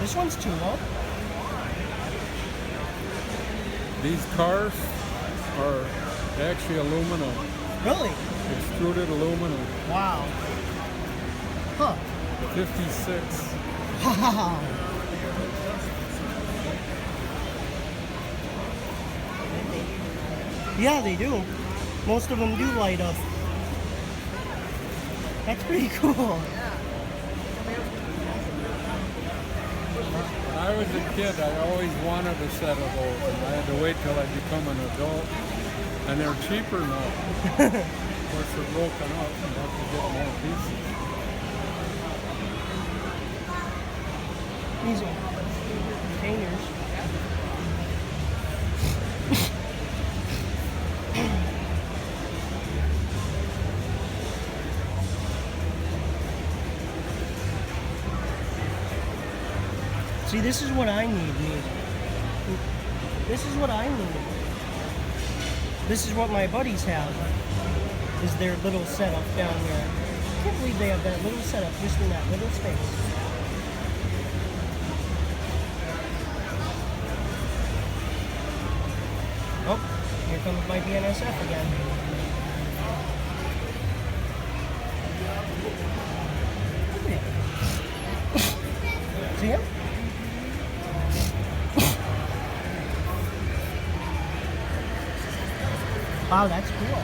This one's too low. These cars are actually aluminum. Really? Extruded aluminum. Wow. Huh. 56. Wow. Yeah, they do. Most of them do light up. That's pretty cool. When I was a kid, I always wanted a set of those, and I had to wait till I become an adult. And they're cheaper now. Of course, they're broken up, and you have to get more pieces. These are containers. See, this is what I need. This is what I need. This is what my buddies have. Is their little setup down there. I can't believe they have that little setup just in that little space. Oh, here comes my BNSF again. See him? Wow, that's cool.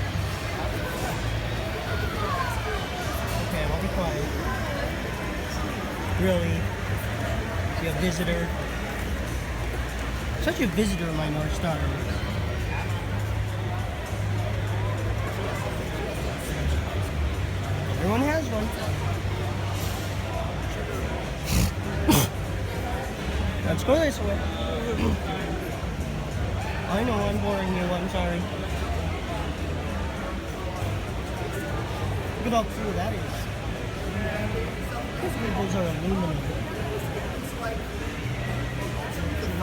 Okay, I'll be quiet. Really? See a visitor? Such a visitor, my North Star. Everyone has one. Let's go this way. I know I'm boring you, I'm sorry. Look at how cool that is. Those are aluminum. I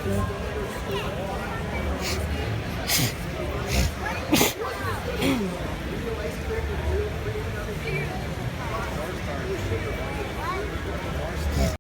know.